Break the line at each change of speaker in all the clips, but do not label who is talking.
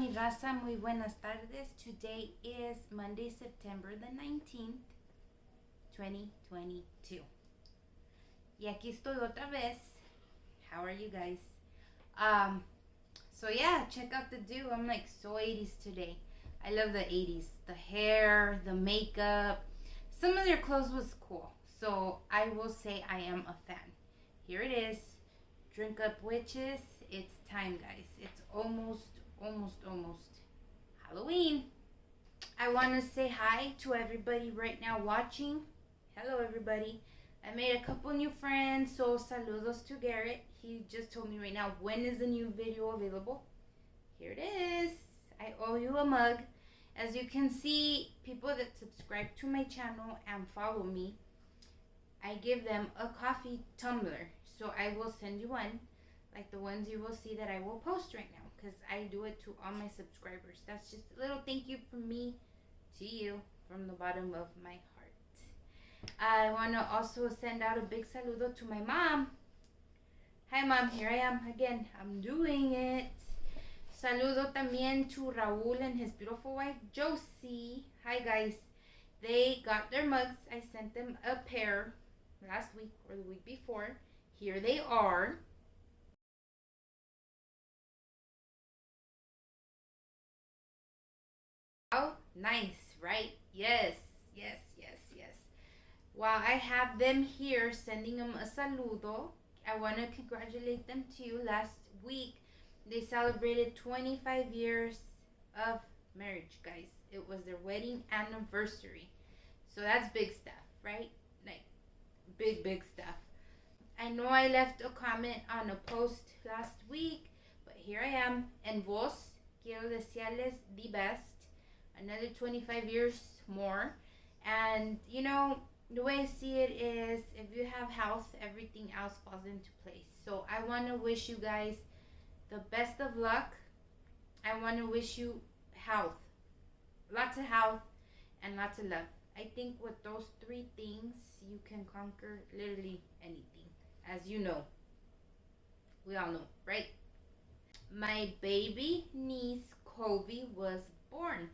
Mi Raza, muy buenas tardes. Today is Monday, September the 19th, 2022. Y aquí estoy otra vez. How are you guys? So yeah, check out the do. I'm like so 80s today. I love the 80s. The hair, the makeup. Some of their clothes was cool. So I will say I am a fan. Here it is. Drink up witches. It's time, guys. It's almost Halloween. I want to say hi to everybody right now watching. Hello, everybody. I made a couple new friends, so saludos to Garrett. He just told me right now, when is the new video available? Here it is. I owe you a mug. As you can see, people that subscribe to my channel and follow me, I give them a coffee tumbler. So I will send you one, like the ones you will see that I will post right now, because I do it to all my subscribers. That's just a little thank you from me to you from the bottom of my heart. I want to also send out a big saludo to my mom. Hi, Mom. Here I am again. I'm doing it. Saludo también to Raul and his beautiful wife, Josie. Hi, guys. They got their mugs. I sent them a pair last week or the week before. Here they are. Oh, nice, right? Yes. While I have them here, sending them a saludo, I want to congratulate them too. Last week, they celebrated 25 years of marriage, guys. It was their wedding anniversary. So that's big stuff, right? Like, big stuff. I know I left a comment on a post last week, but here I am. En vos, quiero desearles the best. Another 25 years more. And, you know, the way I see it is, if you have health, everything else falls into place. So I want to wish you guys the best of luck. I want to wish you health. Lots of health and lots of love. I think with those three things, you can conquer literally anything. As you know. We all know, right? My baby niece, Kobe, was born.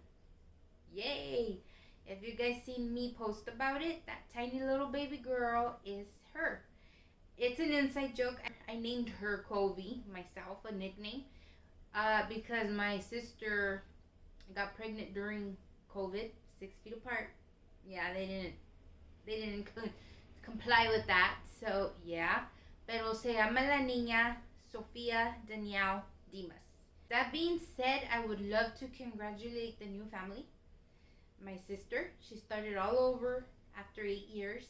Yay! If you guys seen me post about it, that tiny little baby girl is her. It's an inside joke. I named her Kobe, myself, a nickname, because my sister got pregnant during COVID, 6 feet apart. Yeah, they didn't comply with that. So yeah, pero se llama la niña Sofia Danielle Dimas. That being said, I would love to congratulate the new family. My sister, she started all over after 8 years.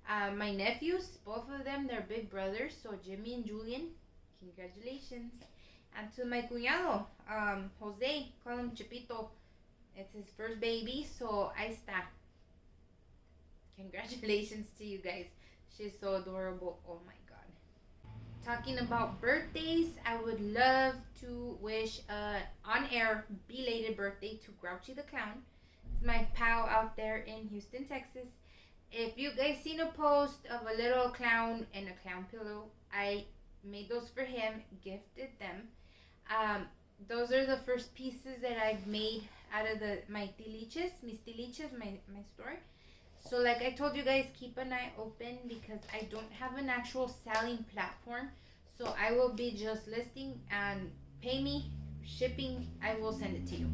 My nephews, both of them, they're big brothers, so Jimmy and Julian, congratulations. And to my cuñado, Jose, call him Chipito. It's his first baby, so ahí está. Congratulations to you guys. She's so adorable. Oh my god. Talking about birthdays, I would love to wish on-air belated birthday to Grouchy the Clown. It's my pal out there in Houston, Texas. If you guys seen a post of a little clown and a clown pillow, I made those for him, gifted them. Those are the first pieces that I've made out of my tiliches, my store. So like I told you guys, keep an eye open because I don't have an actual selling platform. So I will be just listing and pay me, shipping, I will send it to you.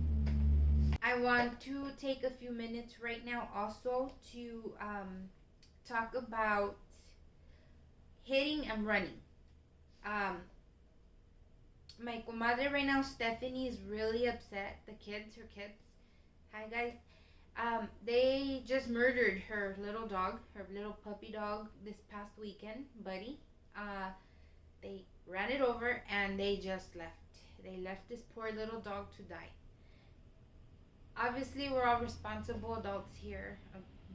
I want to take a few minutes right now also to talk about hitting and running. My comadre right now, Stephanie, is really upset. Her kids. Hi guys. They just murdered her little dog, her little puppy dog this past weekend, Buddy. They ran it over and they just left. They left this poor little dog to die. Obviously, we're all responsible adults here.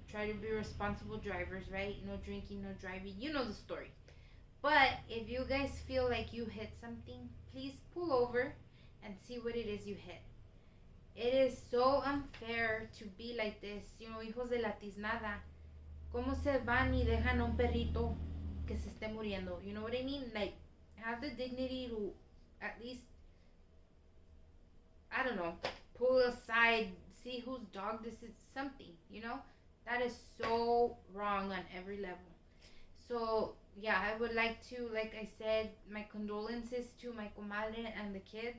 Try to be responsible drivers, right? No drinking, no driving. You know the story. But if you guys feel like you hit something, please pull over and see what it is you hit. It is so unfair to be like this. You know, hijos de la tiznada. ¿Cómo se van y dejan a un perrito que se esté muriendo? You know what I mean? Like, have the dignity to at least I don't know, pull aside, see whose dog this is, something, you know? That is so wrong on every level. So, yeah, I would like to, like I said, my condolences to my comadre and the kids.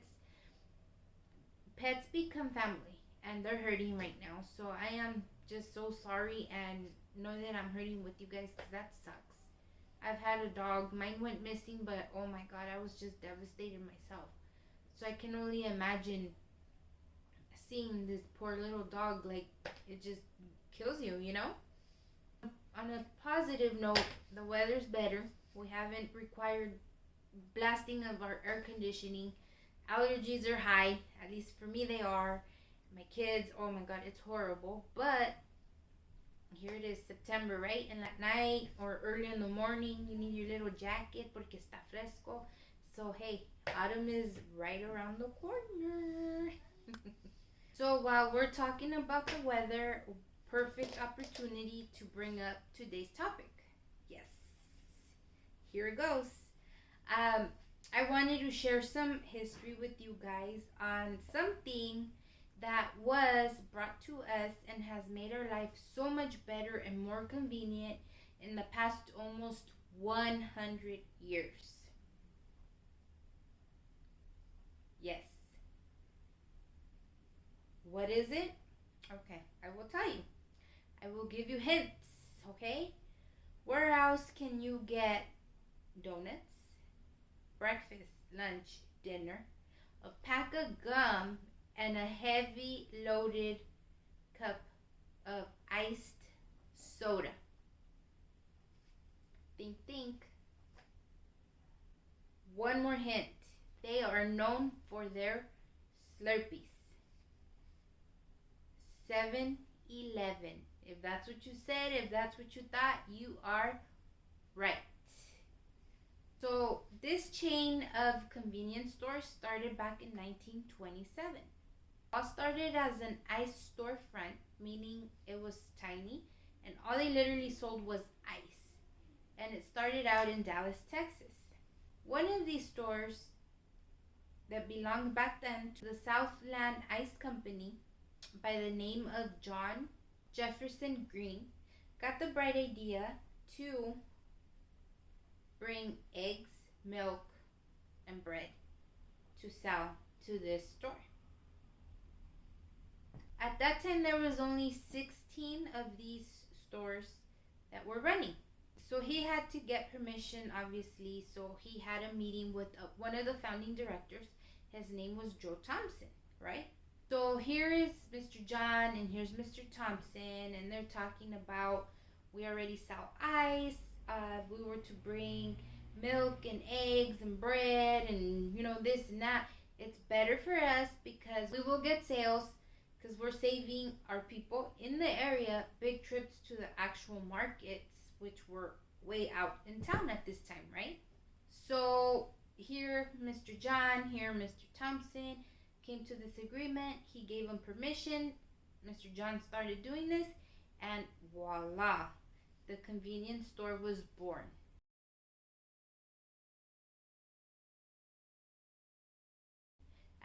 Pets become family, and they're hurting right now. So, I am just so sorry, and know that I'm hurting with you guys because that sucks. I've had a dog. Mine went missing, but oh my god, I was just devastated myself. So, I can only imagine seeing this poor little dog. Like, it just kills you, you know? On a positive note, the weather's better. We haven't required blasting of our air conditioning. Allergies are high, at least for me they are. My kids, oh my god, it's horrible. But here it is, September, right? And at night or early in the morning, you need your little jacket porque está fresco. So hey, autumn is right around the corner. So while we're talking about the weather, perfect opportunity to bring up today's topic. Yes, here it goes. I wanted to share some history with you guys on something that was brought to us and has made our life so much better and more convenient in the past almost 100 years. Yes. What is it? Okay, I will tell you. I will give you hints, okay? Where else can you get donuts, breakfast, lunch, dinner, a pack of gum, and a heavy loaded cup of iced soda? Think. One more hint. They are known for their Slurpees. 7-Eleven. If that's what you said, if that's what you thought, you are right. So this chain of convenience stores started back in 1927. All started as an ice storefront, meaning it was tiny, and all they literally sold was ice. And it started out in Dallas, Texas. One of these stores that belonged back then to the Southland Ice Company by the name of John Jefferson Green got the bright idea to bring eggs, milk, and bread to sell to this store. At that time, there was only 16 of these stores that were running. So he had to get permission, obviously. So he had a meeting with one of the founding directors. His name was Joe Thompson, right? So here is Mr. John and here's Mr. Thompson, and they're talking about, we already sell ice. We were to bring milk and eggs and bread and this and that. It's better for us because we will get sales because we're saving our people in the area big trips to the actual markets, which were way out in town at this time, right? So here Mr. John, here Mr. Thompson came to this agreement. He gave him permission. Mr. John started doing this, and voila, the convenience store was born.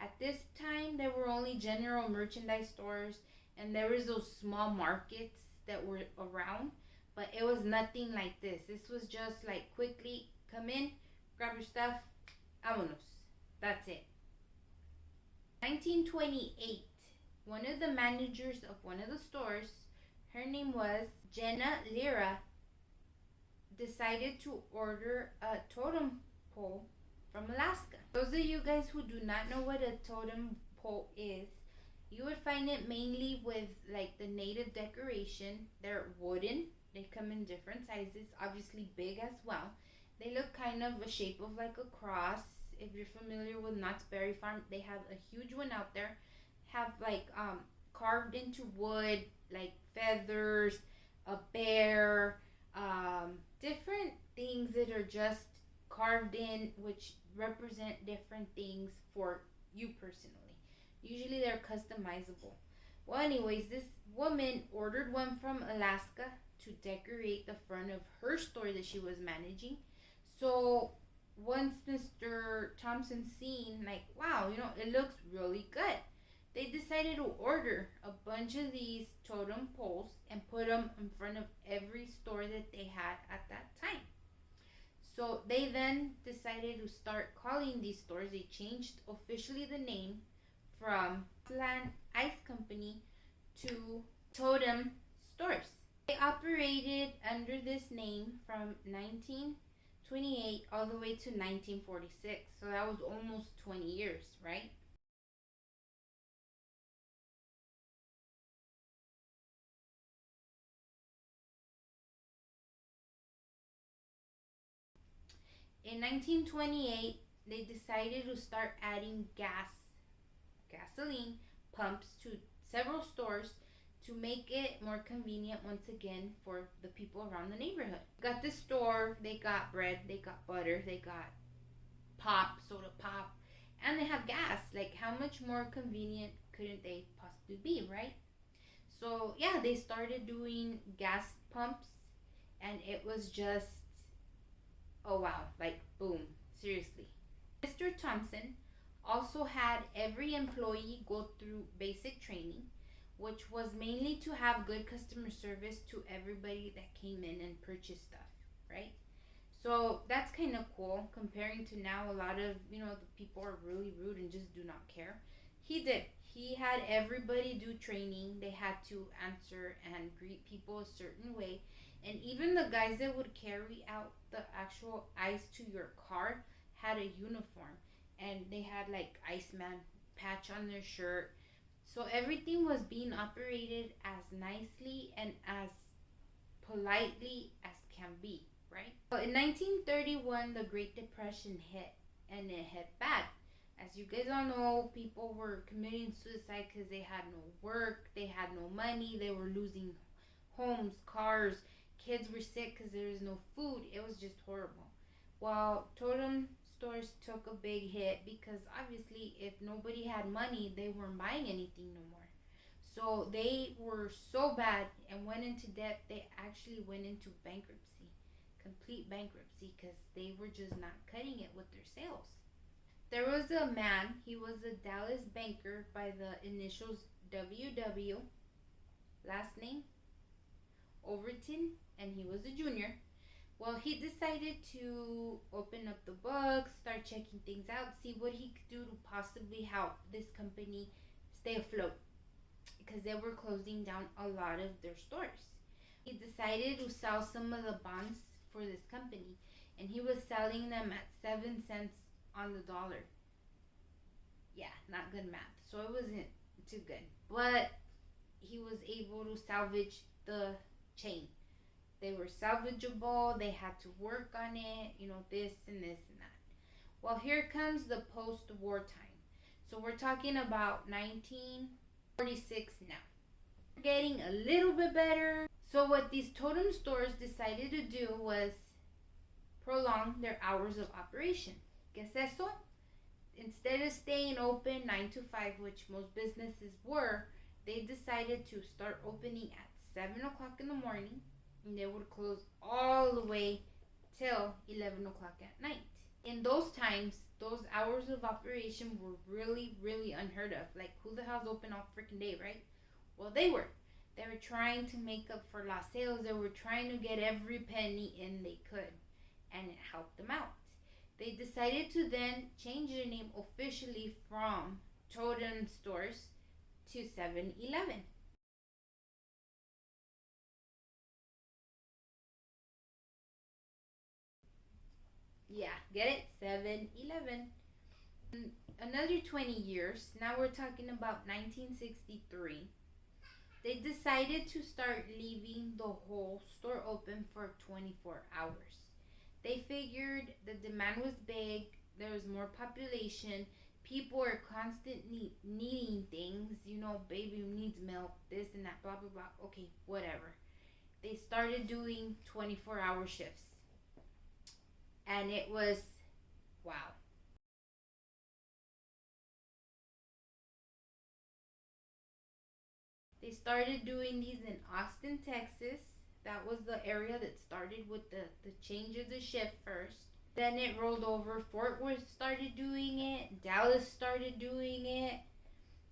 At this time, there were only general merchandise stores, and there was those small markets that were around, but it was nothing like this. This was just like quickly come in, grab your stuff, vámonos. That's it. 1928, one of the managers of one of the stores, her name was Jenna Lira, decided to order a totem pole from Alaska. Those of you guys who do not know what a totem pole is, you would find it mainly with like the native decoration. They're wooden. They come in different sizes, obviously big as well. They look kind of a shape of like a cross. If you're familiar with Knott's Berry Farm, they have a huge one out there. Have like carved into wood, like feathers, a bear, different things that are just carved in, which represent different things for you personally. Usually they're customizable. Well, anyways, this woman ordered one from Alaska to decorate the front of her store that she was managing. So once Mr. Thompson seen, like, wow, it looks really good. They decided to order a bunch of these totem poles and put them in front of every store that they had at that time. So they then decided to start calling these stores. They changed officially the name from Land Ice Company to Totem Stores. They operated under this name from 1928 all the way to 1946. So that was almost 20 years, right? In 1928, they decided to start adding gasoline pumps to several stores to make it more convenient once again for the people around the neighborhood. Got this store, they got bread, they got butter, they got pop, soda pop, and they have gas. Like, how much more convenient couldn't they possibly be, right? So, yeah, they started doing gas pumps, and it was just, oh wow, like, boom, seriously. Mr. Thompson also had every employee go through basic training, which was mainly to have good customer service to everybody that came in and purchased stuff, right? So that's kind of cool comparing to now. A lot of, the people are really rude and just do not care. He did. He had everybody do training. They had to answer and greet people a certain way. And even the guys that would carry out the actual ice to your car had a uniform. And they had like Iceman patch on their shirt. So everything was being operated as nicely and as politely as can be, right? So in 1931, the Great Depression hit, and it hit bad. As you guys all know, people were committing suicide because they had no work, they had no money, they were losing homes, cars, kids were sick because there was no food. It was just horrible. While totem stores took a big hit because obviously if nobody had money, they weren't buying anything no more. So they were so bad and went into debt, they actually went into bankruptcy, complete bankruptcy, because they were just not cutting it with their sales. There was a man, he was a Dallas banker by the initials WW, last name Overton, and he was a junior. Well, he decided to open up the books, start checking things out, see what he could do to possibly help this company stay afloat, because they were closing down a lot of their stores. He decided to sell some of the bonds for this company, and he was selling them at 7 cents on the dollar. Yeah, not good math. So it wasn't too good. But he was able to salvage the chain. They were salvageable, they had to work on it, this and this and that. Well, here comes the post-war time. So we're talking about 1946 now. Getting a little bit better. So what these totem stores decided to do was prolong their hours of operation. ¿Qué es eso? Instead of staying open 9 to 5, which most businesses were, they decided to start opening at 7 o'clock in the morning, and they would close all the way till 11 o'clock at night. In those times, those hours of operation were really, really unheard of. Like, who the hell's open all freaking day, right? Well, they were. They were trying to make up for lost sales. They were trying to get every penny in they could, and it helped them out. They decided to then change their name officially from Totem Stores to 7-Eleven. Yeah, get it? 7-Eleven. Another 20 years, now we're talking about 1963. They decided to start leaving the whole store open for 24 hours. They figured the demand was big, there was more population, people are constantly needing things, baby needs milk, this and that, blah, blah, blah. Okay, whatever. They started doing 24-hour shifts. And it was, wow. They started doing these in Austin, Texas. That was the area that started with the change of the shift first. Then it rolled over. Fort Worth started doing it. Dallas started doing it.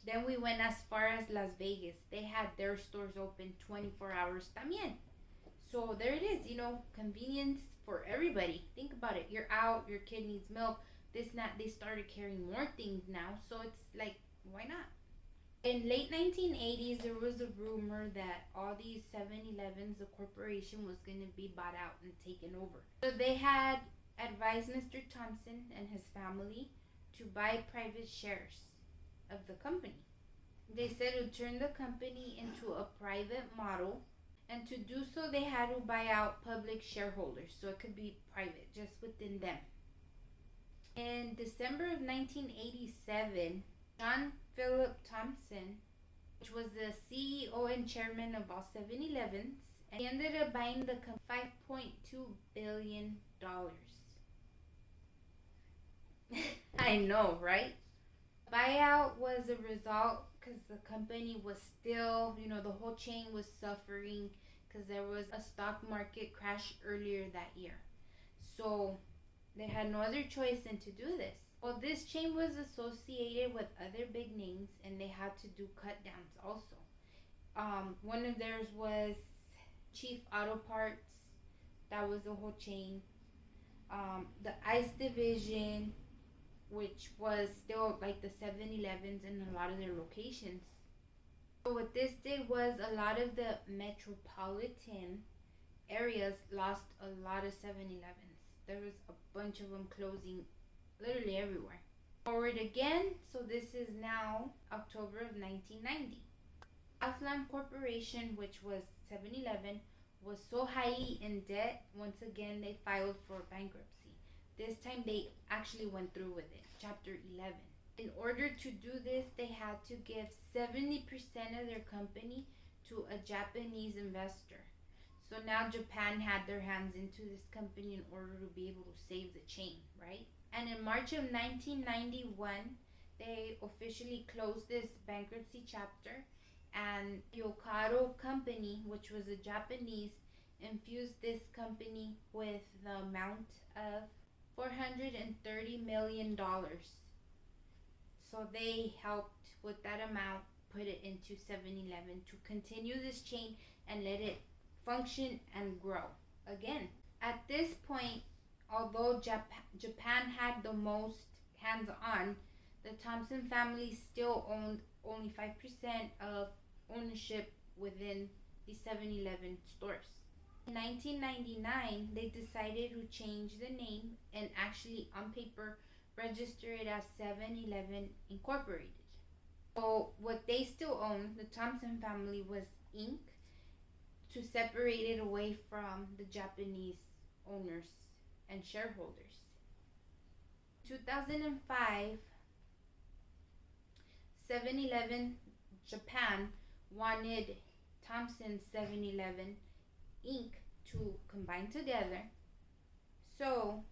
Then we went as far as Las Vegas. They had their stores open 24 hours también. So there it is, convenience for everybody. Think about it. You're out, your kid needs milk, this, not, they started carrying more things now. So it's like, why not? In late 1980s, there was a rumor that all these 7-Elevens, the corporation was going to be bought out and taken over. So they had advised Mr. Thompson and his family to buy private shares of the company. They said to turn the company into a private model, and to do so they had to buy out public shareholders, so it could be private, just within them. In December of 1987, John Philip Thompson, which was the CEO and chairman of all 7-Elevens, and he ended up buying the company $5.2 billion. I know, right? Buyout was a result because the company was still, the whole chain was suffering because there was a stock market crash earlier that year. So they had no other choice than to do this. Well, this chain was associated with other big names, and they had to do cut downs also. One of theirs was Chief Auto Parts. That was the whole chain. The Ice Division, which was still like the 7-Elevens in a lot of their locations. So what this did was a lot of the metropolitan areas lost a lot of 7-Elevens. There was a bunch of them closing literally everywhere. Forward again, so this is now October of 1990. Southland Corporation, which was 7-Eleven, was so highly in debt, once again they filed for bankruptcy. This time they actually went through with it, Chapter 11. In order to do this, they had to give 70% of their company to a Japanese investor. So now Japan had their hands into this company in order to be able to save the chain, right? And in March of 1991, they officially closed this bankruptcy chapter, and Yokado Company, which was a Japanese, infused this company with the amount of $430 million. So they helped with that amount put it into 7-Eleven to continue this chain and let it function and grow again. At this point, although Japan had the most hands-on, the Thompson family still owned only 5% of ownership within the 7-Eleven stores. In 1999, they decided to change the name and actually on paper register it as 7-Eleven Incorporated. So what they still owned, the Thompson family, was Inc. to separate it away from the Japanese owners and shareholders. In 2005, 7-Eleven Japan wanted Thompson 7-Eleven Inc. to combine together. So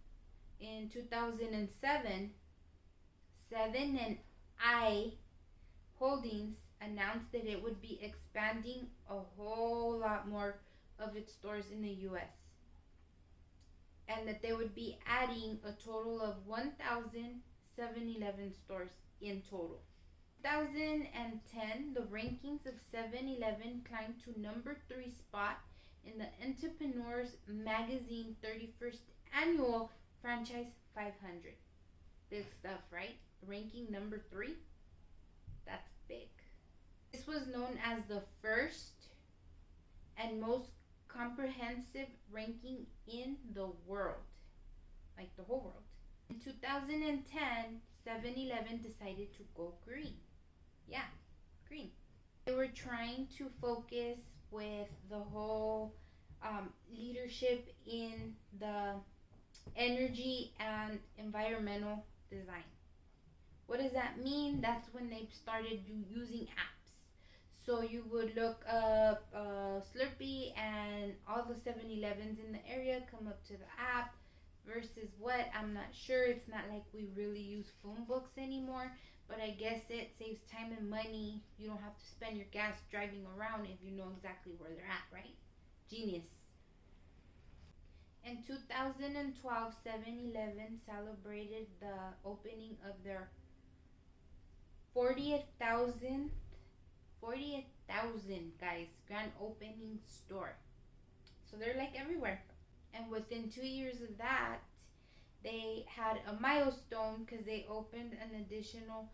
in 2007, 7 and I Holdings announced that it would be expanding a whole lot more of its stores in the US, and that they would be adding a total of 1,000 7-Eleven stores in total. 2010, the rankings of 7-Eleven climbed to number 3 spot in the Entrepreneurs Magazine 31st Annual Franchise 500. Big stuff, right? Ranking number 3? That's big. This was known as the first and most comprehensive ranking in the world. Like the whole world. In 2010, 7-Eleven decided to go green. Yeah, green. They were trying to focus with the whole leadership in the energy and environmental design. What does that mean? That's when they started using apps. So you would look up Slurpee and all the 7-Elevens in the area come up to the app versus what? I'm not sure. It's not like we really use phone books anymore, but I guess it saves time and money. You don't have to spend your gas driving around if you know exactly where they're at, right? Genius. In 2012, 7-Eleven celebrated the opening of their 40,000 guys, grand opening store. So they're like everywhere. And within 2 years of that, they had a milestone because they opened an additional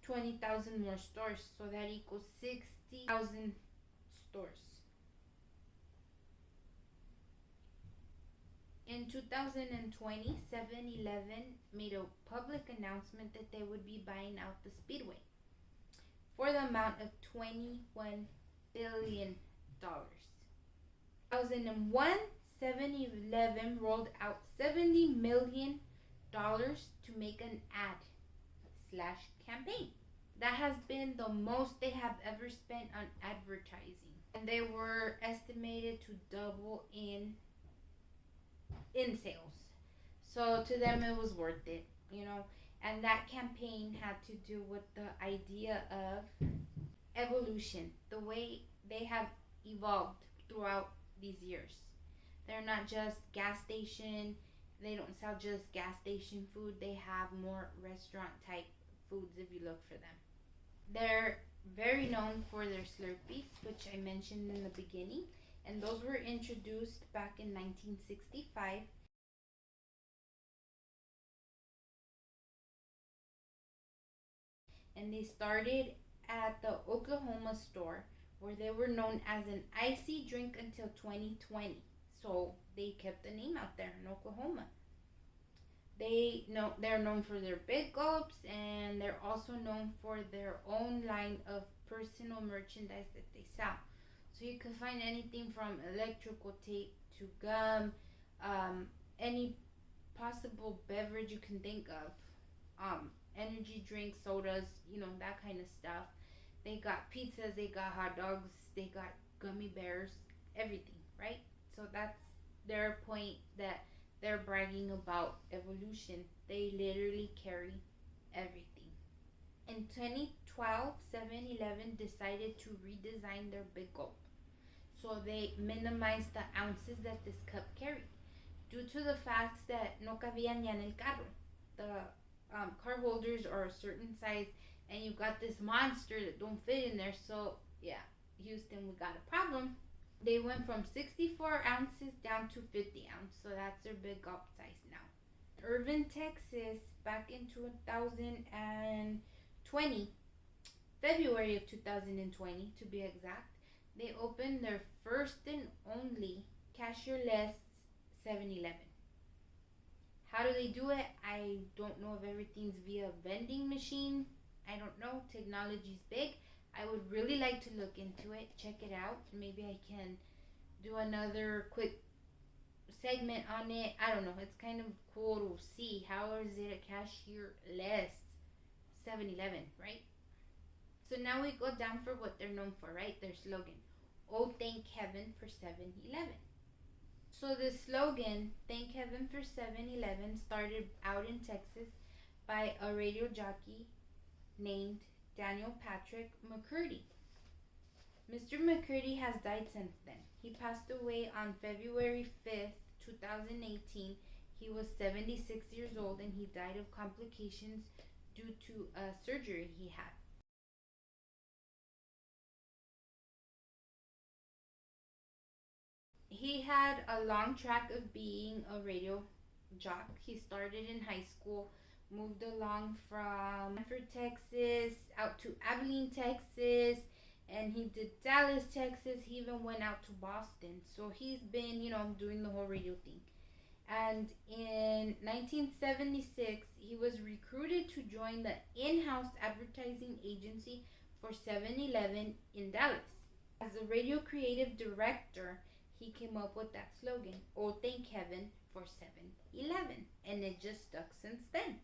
20,000 more stores. So that equals 60,000 stores. In 2020, 7-Eleven made a public announcement that they would be buying out the Speedway for the amount of $21 billion. 2001, 7-Eleven rolled out $70 million to make an ad/campaign. That has been the most they have ever spent on advertising. And they were estimated to double in sales. So to them it was worth it, And that campaign had to do with the idea of evolution, the way they have evolved throughout these years. They're not just gas station. They don't sell just gas station food. They have more restaurant type foods if you look for them. They're very known for their Slurpees, which I mentioned in the beginning, and those were introduced back in 1965. And they started at the Oklahoma store, where they were known as an icy drink until 2020. So they kept the name out there in Oklahoma. They're known for their big gulps, and they're also known for their own line of personal merchandise that they sell. So you can find anything from electrical tape to gum, any possible beverage you can think of, energy drinks, sodas, that kind of stuff. They got pizzas, they got hot dogs, they got gummy bears, everything, right? So that's their point, that they're bragging about evolution. They literally carry everything. In 2012, 7-Eleven decided to redesign their Big Gulp. So they minimized the ounces that this cup carried, due to the fact that no cabían ya en el carro. The car holders are a certain size, and you've got this monster that don't fit in there. So yeah, Houston, we got a problem. They went from 64 ounces down to 50 ounces. So that's their Big Gulp size now. Irving, Texas, back in 2020, February of 2020 to be exact, they opened their first and only cashierless 7-Eleven. How do they do it? I don't know if everything's via vending machine. I don't know. Technology's big. I would really like to look into it, check it out. Maybe I can do another quick segment on it. I don't know. It's kind of cool to see how is it a cashierless 7-Eleven, right? So now we go down for what they're known for, right? Their slogan. Oh, thank heaven for 7-Eleven. So the slogan, thank heaven for 7-Eleven, started out in Texas by a radio jockey named Daniel Patrick McCurdy. Mr. McCurdy has died since then. He passed away on February 5th, 2018. He was 76 years old, and he died of complications due to a surgery he had. He had a long track of being a radio jock. He started in high school, moved along from Hanford, Texas, out to Abilene, Texas, and he did Dallas, Texas. He even went out to Boston. So he's been, doing the whole radio thing. And in 1976, he was recruited to join the in-house advertising agency for 7-Eleven in Dallas. As a radio creative director, he came up with that slogan, oh, thank heaven for 7-Eleven. And it just stuck since then.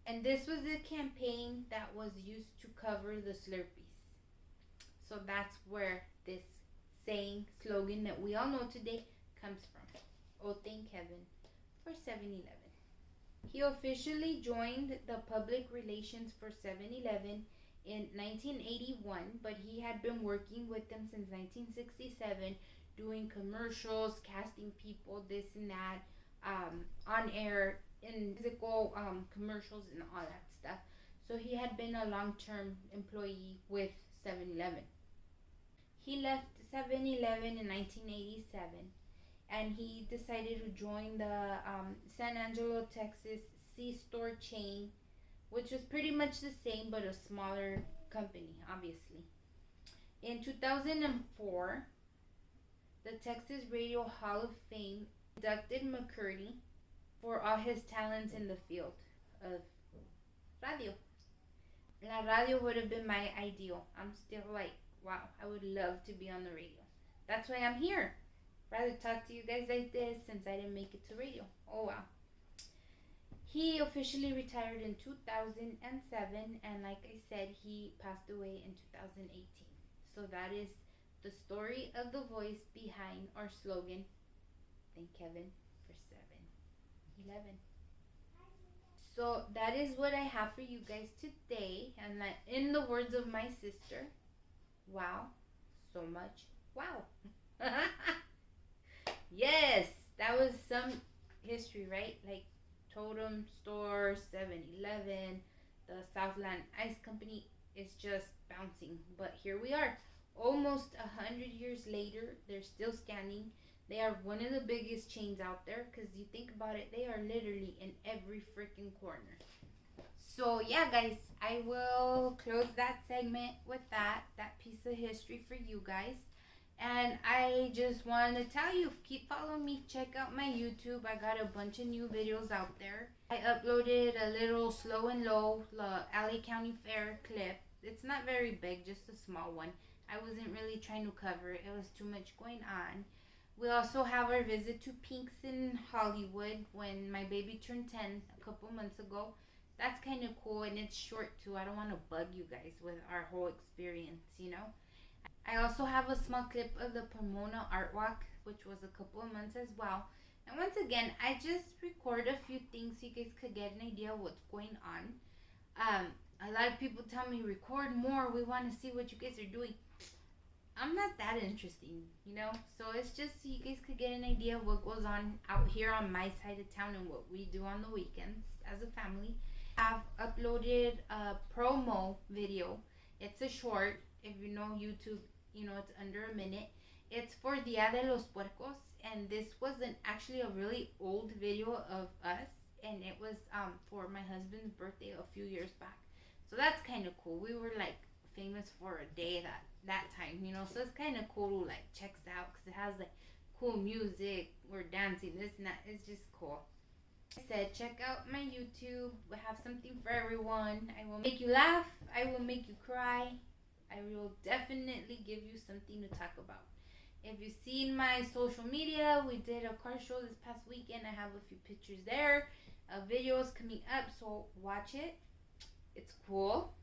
And this was a campaign that was used to cover the Slurpees. So that's where this saying, slogan that we all know today comes from. Oh, thank heaven for 7-Eleven. He officially joined the public relations for 7-Eleven in 1981, but he had been working with them since 1967, doing commercials, casting people, this and that, on air, in physical commercials and all that stuff. So he had been a long-term employee with 7-Eleven. He left 7-Eleven in 1987, and he decided to join the San Angelo, Texas C-store chain, which was pretty much the same but a smaller company, obviously. In 2004, the Texas Radio Hall of Fame inducted McCurdy for all his talents in the field of radio. La radio would have been my ideal. I'm still like, wow, I would love to be on the radio. That's why I'm here. Rather talk to you guys like this since I didn't make it to radio. Oh wow. He officially retired in 2007, and like I said, he passed away in 2018. So that is the story of the voice behind our slogan, thank Kevin for 7-Eleven. So that is what I have for you guys today, and in the words of my sister, wow, so much wow. Yes, that was some history, right? Like Totem Store, 7-Eleven, the Southland Ice Company is just bouncing. But here we are, almost 100 years later, they're still standing. They are one of the biggest chains out there, because you think about it, they are literally in every freaking corner. So yeah, guys, I will close that segment with that piece of history for you guys. And I just want to tell you, keep following me, check out my YouTube. I got a bunch of new videos out there. I uploaded a little Slow and Low, the LA County Fair clip. It's not very big, just a small one. I wasn't really trying to cover it. It was too much going on. We also have our visit to Pink's in Hollywood when my baby turned 10 a couple months ago. That's kind of cool, and it's short too. I don't want to bug you guys with our whole experience, you know. I also have a small clip of the Pomona Art Walk, which was a couple of months as well. And once again, I just record a few things so you guys could get an idea of what's going on. A lot of people tell me, record more, we want to see what you guys are doing. I'm not that interesting, you know? So it's just so you guys could get an idea of what goes on out here on my side of town and what we do on the weekends as a family. I've uploaded a promo video. It's a short. If you know YouTube, you know it's under a minute. It's for Dia de los Puercos, and this was actually a really old video of us, and it was for my husband's birthday a few years back. So that's kind of cool. We were like famous for a day that time, you know, so it's kind of cool to like check out because it has like cool music, we're dancing, this and that. It's just cool. I said, check out my YouTube. We have something for everyone. I will make you laugh, I will make you cry, I will definitely give you something to talk about. If you've seen my social media, we did a car show this past weekend. I have a few pictures there, videos coming up, so watch it. It's cool.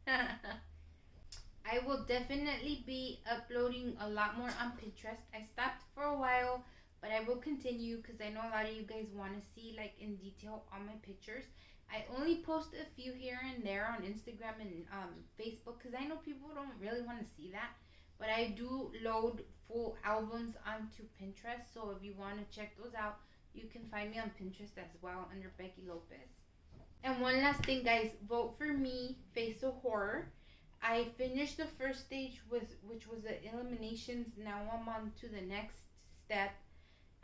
I will definitely be uploading a lot more on Pinterest. I stopped for a while, but I will continue because I know a lot of you guys want to see like in detail all my pictures. I only post a few here and there on Instagram and Facebook because I know people don't really want to see that. But I do load full albums onto Pinterest, so if you want to check those out, you can find me on Pinterest as well under Becky Lopez. And one last thing, guys, vote for me, Face of Horror. I finished the first stage, which was the eliminations. Now I'm on to the next step.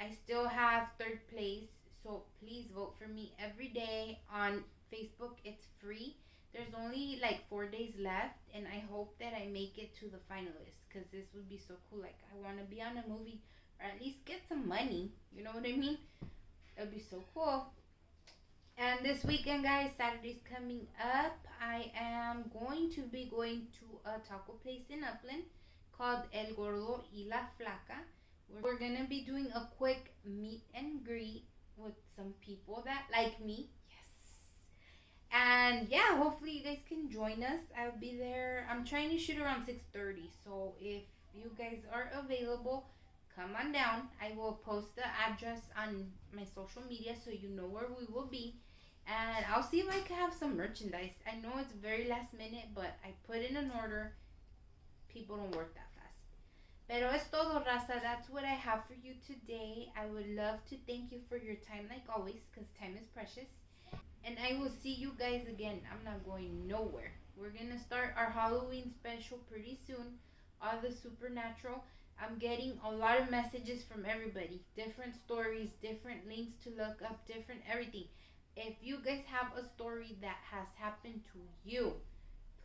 I still have third place, so please vote for me every day on Facebook. It's free. There's only like 4 days left, and I hope that I make it to the finalists because this would be so cool. Like, I want to be on a movie or at least get some money. You know what I mean? It would be so cool. And this weekend, guys, Saturday's coming up. I am going to be going to a taco place in Upland called El Gordo y la Flaca. We're going to be doing a quick meet and greet with some people that like me. Yes. And yeah, hopefully you guys can join us. I'll be there. I'm trying to shoot around 6:30. So if you guys are available, come on down. I will post the address on my social media so you know where we will be. And I'll see if I can have some merchandise. I know it's very last minute, but I put in an order. People don't work that fast. Pero es todo, raza. That's what I have for you today. I would love to thank you for your time like always, because time is precious. And I will see you guys again. I'm not going nowhere. We're gonna start our Halloween special pretty soon. All the supernatural. I'm getting a lot of messages from everybody. Different stories, different links to look up, different everything. If you guys have a story that has happened to you,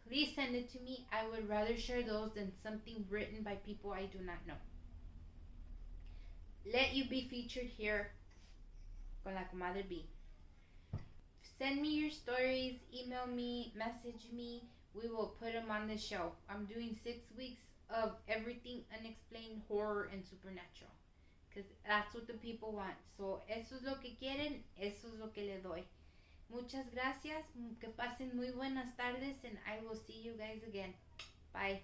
please send it to me. I would rather share those than something written by people I do not know. Let you be featured here con la Comadre B. Send me your stories, email me, message me. We will put them on the show. I'm doing 6 weeks of everything unexplained, horror, and supernatural. Because that's what the people want. So, eso es lo que quieren, eso es lo que le doy. Muchas gracias. Que pasen muy buenas tardes, and I will see you guys again. Bye.